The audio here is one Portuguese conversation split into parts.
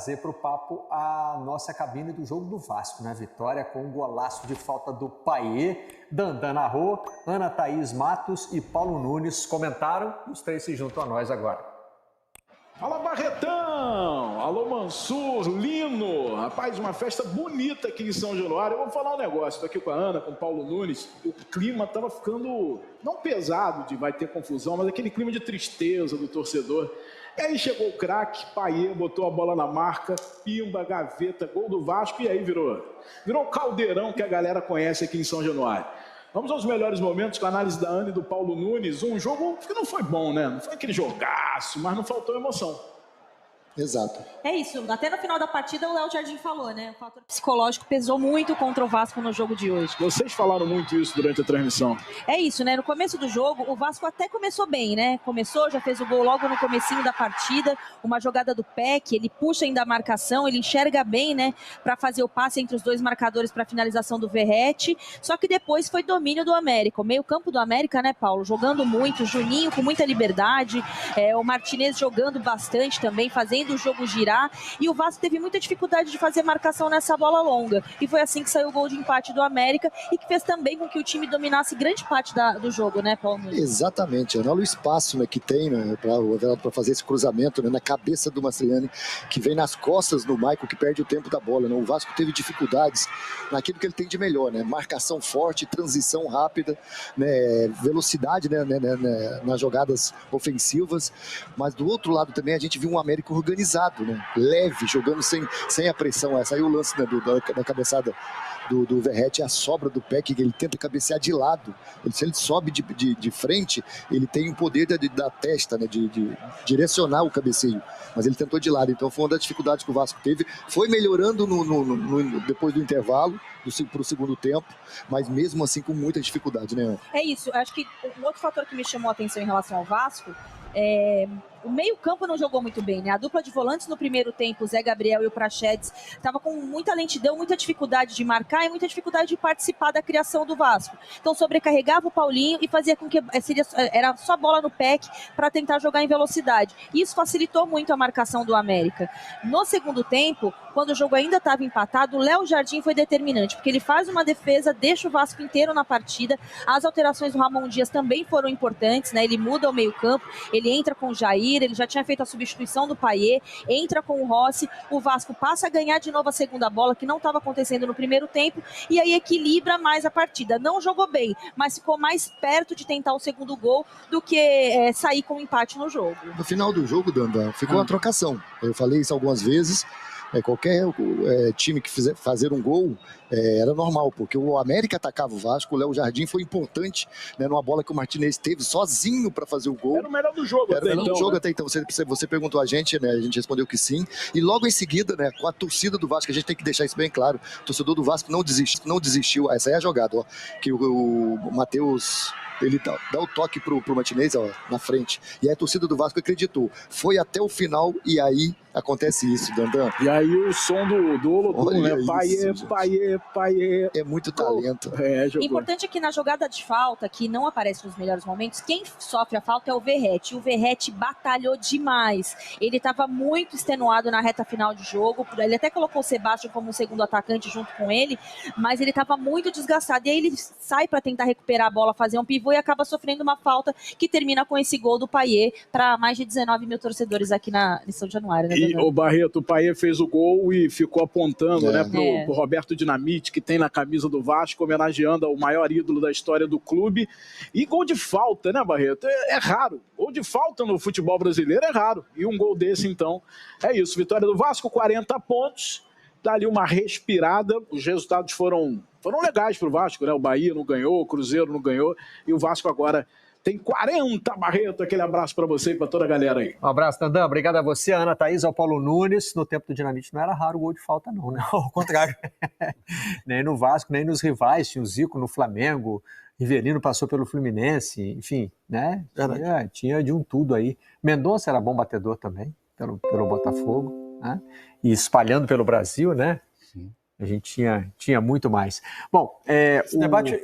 trazer para o papo a nossa cabine do jogo do Vasco, né? Vitória com um golaço de falta do Payet, Dandan narrou, Ana Thaís Matos e Paulo Nunes comentaram. Os três se juntam a nós agora. Fala, Barretão! Alô, Mansur, Lino! Rapaz, uma festa bonita aqui em São Januário. Eu vou falar um negócio, tô aqui com a Ana, com o Paulo Nunes. O clima tava ficando, não pesado de vai ter confusão, mas aquele clima de tristeza do torcedor. E aí chegou o craque, Payet, botou a bola na marca, pimba, gaveta, gol do Vasco, e aí virou o caldeirão que a galera conhece aqui em São Januário. Vamos aos melhores momentos com a análise da Ana e do Paulo Nunes. Um jogo que não foi bom, né? Não foi aquele jogaço, mas não faltou emoção. Exato. É isso, até no final da partida o Léo Jardim falou, né? O fator psicológico pesou muito contra o Vasco no jogo de hoje. Vocês falaram muito isso durante a transmissão. É isso, né? No começo do jogo, o Vasco até começou bem, né? Começou, já fez o gol logo no comecinho da partida, uma jogada do Peck, ele puxa ainda a marcação, ele enxerga bem, né? Pra fazer o passe entre os dois marcadores para finalização do Verratti, só que depois foi domínio do América. O meio campo do América, né, Paulo? Jogando muito, o Juninho com muita liberdade, o Martinez jogando bastante também, fazendo o jogo girar, e o Vasco teve muita dificuldade de fazer marcação nessa bola longa, e foi assim que saiu o gol de empate do América, e que fez também com que o time dominasse grande parte do jogo, né, Paulo? Exatamente, olha o espaço, né, que tem, né, para fazer esse cruzamento, né, na cabeça do Mastriani, que vem nas costas do Maicon, que perde o tempo da bola, né? O Vasco teve dificuldades naquilo que ele tem de melhor, né, marcação forte, transição rápida, né, velocidade, né, nas jogadas ofensivas, mas do outro lado também a gente viu um América organizado, né? Leve, jogando sem a pressão. Essa aí o lance, né, da cabeçada do Verratti, a sobra do Peck, que ele tenta cabecear de lado. Se ele sobe de frente, ele tem o poder da testa, né, de direcionar o cabeceio, mas ele tentou de lado, então foi uma das dificuldades que o Vasco teve. Foi melhorando depois do intervalo para o segundo tempo, mas mesmo assim com muita dificuldade, né? É isso, acho que um outro fator que me chamou a atenção em relação ao Vasco o meio-campo não jogou muito bem, né? A dupla de volantes no primeiro tempo, o Zé Gabriel e o Praxedes, estava com muita lentidão, muita dificuldade de marcar e muita dificuldade de participar da criação do Vasco. Então sobrecarregava o Paulinho e fazia com que era só bola no Peck para tentar jogar em velocidade. E isso facilitou muito a marcação do América. No segundo tempo, quando o jogo ainda estava empatado, o Léo Jardim foi determinante, porque ele faz uma defesa, deixa o Vasco inteiro na partida. As alterações do Ramon Dias também foram importantes, né? Ele muda o meio-campo, ele entra com o Jair, ele já tinha feito a substituição do Payet, entra com o Rossi, o Vasco passa a ganhar de novo a segunda bola, que não estava acontecendo no primeiro tempo, e aí equilibra mais a partida. Não jogou bem, mas ficou mais perto de tentar o segundo gol do que sair com um empate no jogo. No final do jogo, Dandan, ficou uma trocação. Eu falei isso algumas vezes. Qualquer time que fazer um gol era normal, porque o América atacava o Vasco, o Léo Jardim foi importante, né, numa bola que o Martinez teve sozinho para fazer o gol. Era o melhor do jogo, até então. Você perguntou a gente, né, a gente respondeu que sim, e logo em seguida, né, com a torcida do Vasco, a gente tem que deixar isso bem claro, o torcedor do Vasco não desistiu, essa é a jogada, ó, que o Matheus... Ele dá o toque pro Martinez, ó, na frente. E aí a torcida do Vasco acreditou. Foi até o final e aí acontece isso, Dandan. E aí o som do Olodum, né? Payet. É muito talento. Importante é que na jogada de falta, que não aparece nos melhores momentos, quem sofre a falta é o Verratti. O Verratti batalhou demais. Ele estava muito extenuado na reta final de jogo. Ele até colocou o Sebastião como um segundo atacante junto com ele, mas ele estava muito desgastado. E aí ele sai para tentar recuperar a bola, fazer um pivô e acaba sofrendo uma falta que termina com esse gol do Payet para mais de 19 mil torcedores aqui em São Januário. Né, e o Barreto, o Payet fez o gol e ficou apontando né, pro Roberto Dinamite, que tem na camisa do Vasco, homenageando o maior ídolo da história do clube. E gol de falta, né, Barreto? É raro. Gol de falta no futebol brasileiro é raro. E um gol desse, então, é isso. Vitória do Vasco, 40 pontos. Dá ali uma respirada. Os resultados foram legais pro Vasco, né? O Bahia não ganhou, o Cruzeiro não ganhou. E o Vasco agora tem 40, Barreto. Aquele abraço para você e para toda a galera aí. Um abraço, Dandan. Obrigado a você, a Ana Thaís, ao Paulo Nunes. No tempo do Dinamite não era raro o gol de falta, não, né? Ao contrário. Nem no Vasco, nem nos rivais. Tinha o Zico no Flamengo, Rivelino passou pelo Fluminense, enfim, né? Tinha de um tudo aí. Mendonça era bom batedor também, pelo Botafogo, né? E espalhando pelo Brasil, né? Sim. A gente tinha muito mais. Bom,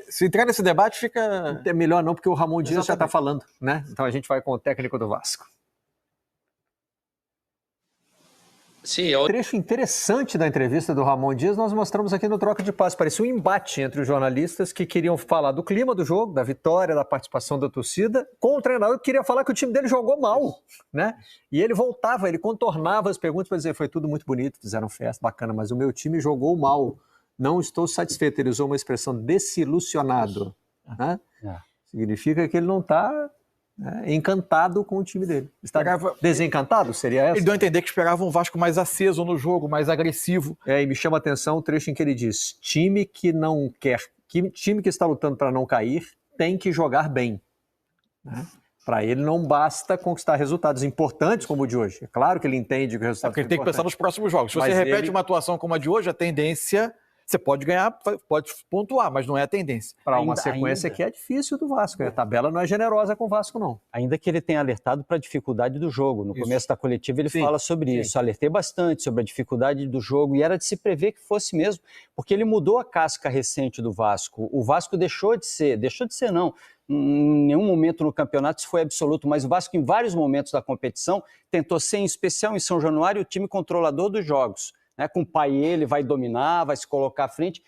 se entrar nesse debate fica... É melhor não, porque o Ramon Dias já está falando, né? Então a gente vai com o técnico do Vasco. Sim, trecho interessante da entrevista do Ramon Dias nós mostramos aqui no Troca de Passe. Parecia um embate entre os jornalistas que queriam falar do clima do jogo, da vitória, da participação da torcida, com o treinador que queria falar que o time dele jogou mal, né? E ele voltava, ele contornava as perguntas para dizer, foi tudo muito bonito, fizeram festa, bacana, mas o meu time jogou mal, não estou satisfeito. Ele usou uma expressão desilusionado, né? Significa que ele não está... encantado com o time dele. Está desencantado? Seria essa? Ele deu a entender que esperava um Vasco mais aceso no jogo, mais agressivo. E me chama a atenção o trecho em que ele diz: time que está lutando para não cair tem que jogar bem. Né? Para ele não basta conquistar resultados importantes como o de hoje. É claro que ele entende que o resultado porque ele tem que pensar nos próximos jogos. Se você repete uma atuação como a de hoje, a tendência... Você pode ganhar, pode pontuar, mas não é a tendência. Para uma sequência que é difícil do Vasco. A tabela não é generosa com o Vasco, não. Ainda que ele tenha alertado para a dificuldade do jogo. No começo da coletiva ele fala sobre isso. Alertei bastante sobre a dificuldade do jogo e era de se prever que fosse mesmo, porque ele mudou a casca recente do Vasco. O Vasco deixou de ser não. Em nenhum momento no campeonato isso foi absoluto, mas o Vasco em vários momentos da competição tentou ser, em especial em São Januário, o time controlador dos jogos. Com o Payet ele vai dominar, vai se colocar à frente,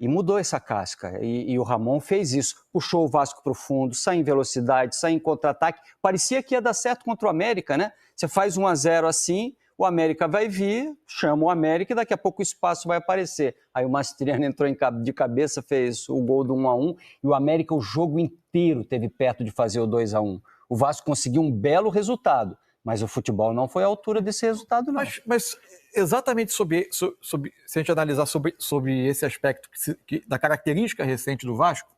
e mudou essa casca, e o Ramon fez isso, puxou o Vasco para o fundo, sai em velocidade, sai em contra-ataque, parecia que ia dar certo contra o América, né? Você faz 1-0 assim, o América vai vir, chama o América e daqui a pouco o espaço vai aparecer. Aí o Mastriano entrou de cabeça, fez o gol do 1-1, e o América o jogo inteiro teve perto de fazer o 2-1. O Vasco conseguiu um belo resultado, mas o futebol não foi à altura desse resultado, não. Mas exatamente se a gente analisar sobre esse aspecto da característica recente do Vasco,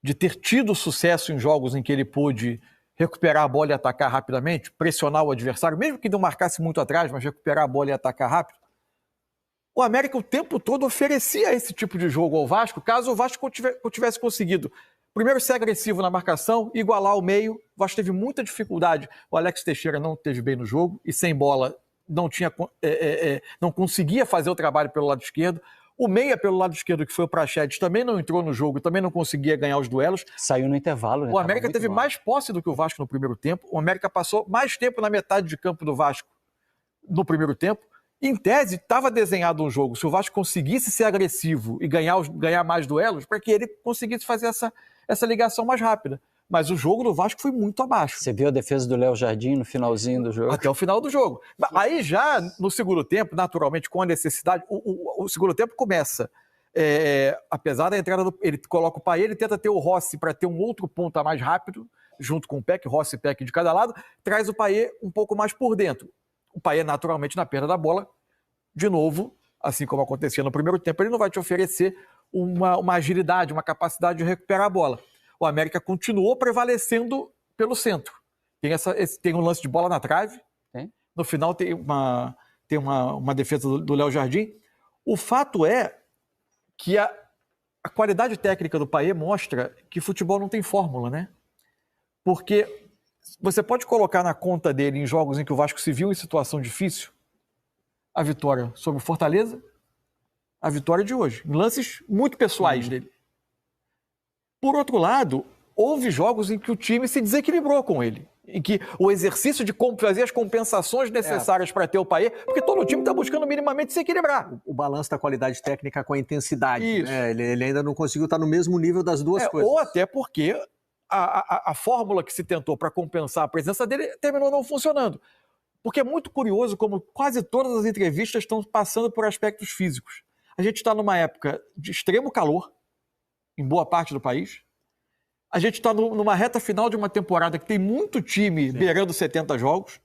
de ter tido sucesso em jogos em que ele pôde recuperar a bola e atacar rapidamente, pressionar o adversário, mesmo que não marcasse muito atrás, mas recuperar a bola e atacar rápido, o América o tempo todo oferecia esse tipo de jogo ao Vasco, caso o Vasco tivesse conseguido primeiro ser agressivo na marcação, igualar o meio. O Vasco teve muita dificuldade. O Alex Teixeira não esteve bem no jogo e sem bola não conseguia fazer o trabalho pelo lado esquerdo. O meia pelo lado esquerdo, que foi o Praxedes, também não entrou no jogo, também não conseguia ganhar os duelos. Saiu no intervalo, né? O América teve mais posse do que o Vasco no primeiro tempo. O América passou mais tempo na metade de campo do Vasco no primeiro tempo. Em tese, estava desenhado um jogo. Se o Vasco conseguisse ser agressivo e ganhar mais duelos, para que ele conseguisse fazer essa ligação mais rápida. Mas o jogo do Vasco foi muito abaixo. Você viu a defesa do Léo Jardim no finalzinho do jogo? Até o final do jogo. Aí já no segundo tempo, naturalmente, com a necessidade, o segundo tempo começa. Apesar da entrada, ele coloca o Payet, ele tenta ter o Rossi para ter um outro ponta mais rápido, junto com o Peck, Rossi e Peck de cada lado, traz o Payet um pouco mais por dentro. O Payet, naturalmente, na perda da bola, de novo, assim como acontecia no primeiro tempo, ele não vai te oferecer uma agilidade, uma capacidade de recuperar a bola. O América continuou prevalecendo pelo centro. Tem um lance de bola na trave. No final tem uma defesa do Léo Jardim. O fato é que a qualidade técnica do Payet mostra que futebol não tem fórmula, né? Porque você pode colocar na conta dele em jogos em que o Vasco se viu em situação difícil a vitória sobre o Fortaleza, a vitória de hoje, em lances muito pessoais dele. Por outro lado, houve jogos em que o time se desequilibrou com ele, em que o exercício de fazer as compensações necessárias para ter o Payet, porque todo o time está buscando minimamente se equilibrar. O balanço da qualidade técnica com a intensidade. Né? Ele ainda não conseguiu estar no mesmo nível das duas coisas. Ou até porque a fórmula que se tentou para compensar a presença dele terminou não funcionando. Porque é muito curioso como quase todas as entrevistas estão passando por aspectos físicos. A gente está numa época de extremo calor, em boa parte do país. A gente está numa reta final de uma temporada que tem muito time beirando 70 jogos.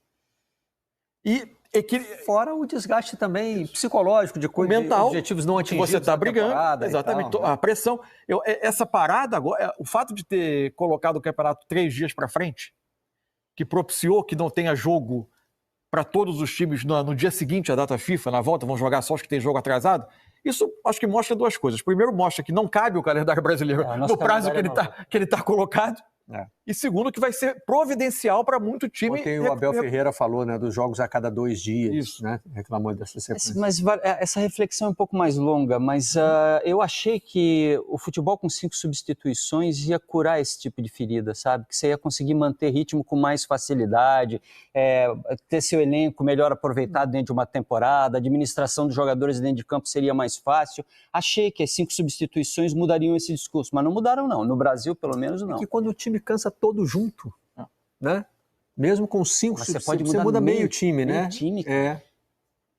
Fora o desgaste também psicológico, de mental, de objetivos não atingidos. Você está brigando, exatamente. A pressão. Essa parada agora, o fato de ter colocado o campeonato 3 dias para frente, que propiciou que não tenha jogo para todos os times no dia seguinte à data FIFA, na volta, vão jogar só os que tem jogo atrasado. Isso acho que mostra duas coisas. Primeiro, mostra que não cabe o calendário brasileiro no prazo que ele está colocado. e segundo, que vai ser providencial para muito time. Ontem o Abel Ferreira falou, né, dos jogos a cada 2 dias, Isso. né, reclamou dessa sequência. Mas essa reflexão é um pouco mais longa, mas eu achei que o futebol com 5 substituições ia curar esse tipo de ferida, sabe? Que você ia conseguir manter ritmo com mais facilidade, ter seu elenco melhor aproveitado dentro de uma temporada, a administração dos jogadores dentro de campo seria mais fácil. Achei que as 5 substituições mudariam esse discurso, mas não mudaram não, no Brasil pelo menos não. É que quando o time cansa todo junto, né? Mesmo com 5 substituições, você muda meio time, né? Time,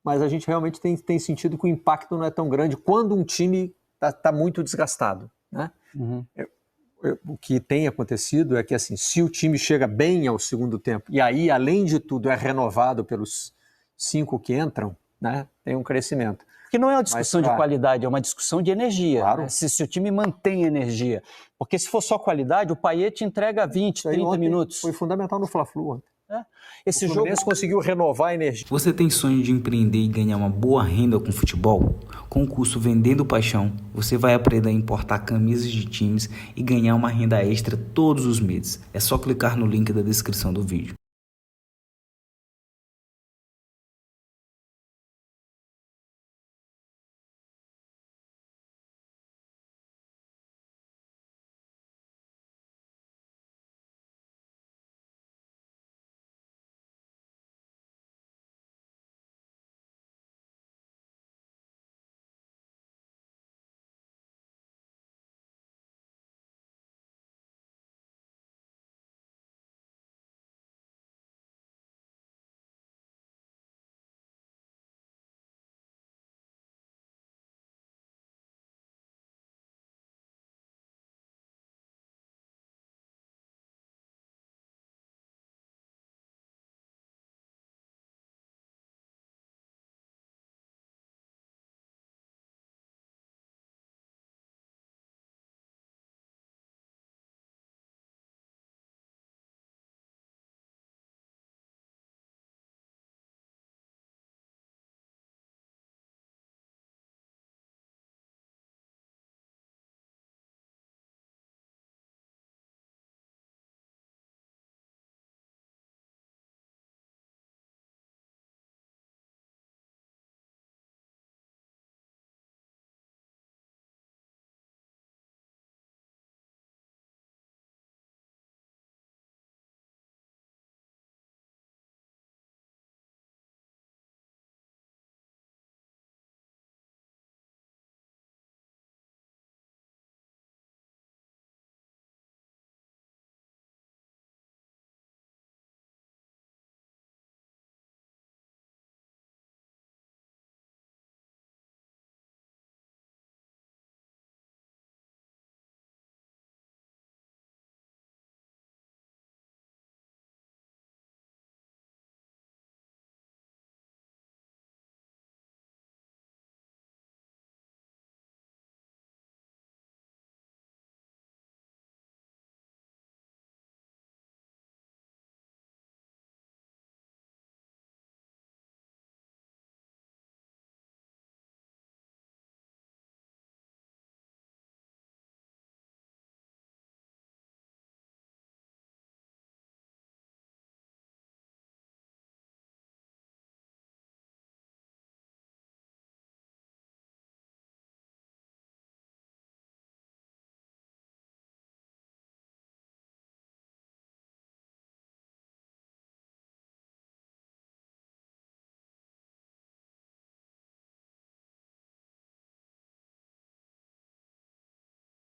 mas a gente realmente tem sentido que o impacto não é tão grande quando um time está muito desgastado, né? Uhum. O que tem acontecido é que, assim, se o time chega bem ao segundo tempo e aí, além de tudo, é renovado pelos 5 que entram, né? Tem um crescimento. Porque não é uma discussão de qualidade, é uma discussão de energia. Claro. Né? Se o time mantém energia. Porque se for só qualidade, o Payet entrega 20, 30 minutos. Foi fundamental no Fla-Flu ontem. Esse o jogo Fluminense conseguiu renovar a energia. Você tem sonho de empreender e ganhar uma boa renda com futebol? Com o curso Vendendo Paixão, você vai aprender a importar camisas de times e ganhar uma renda extra todos os meses. É só clicar no link da descrição do vídeo.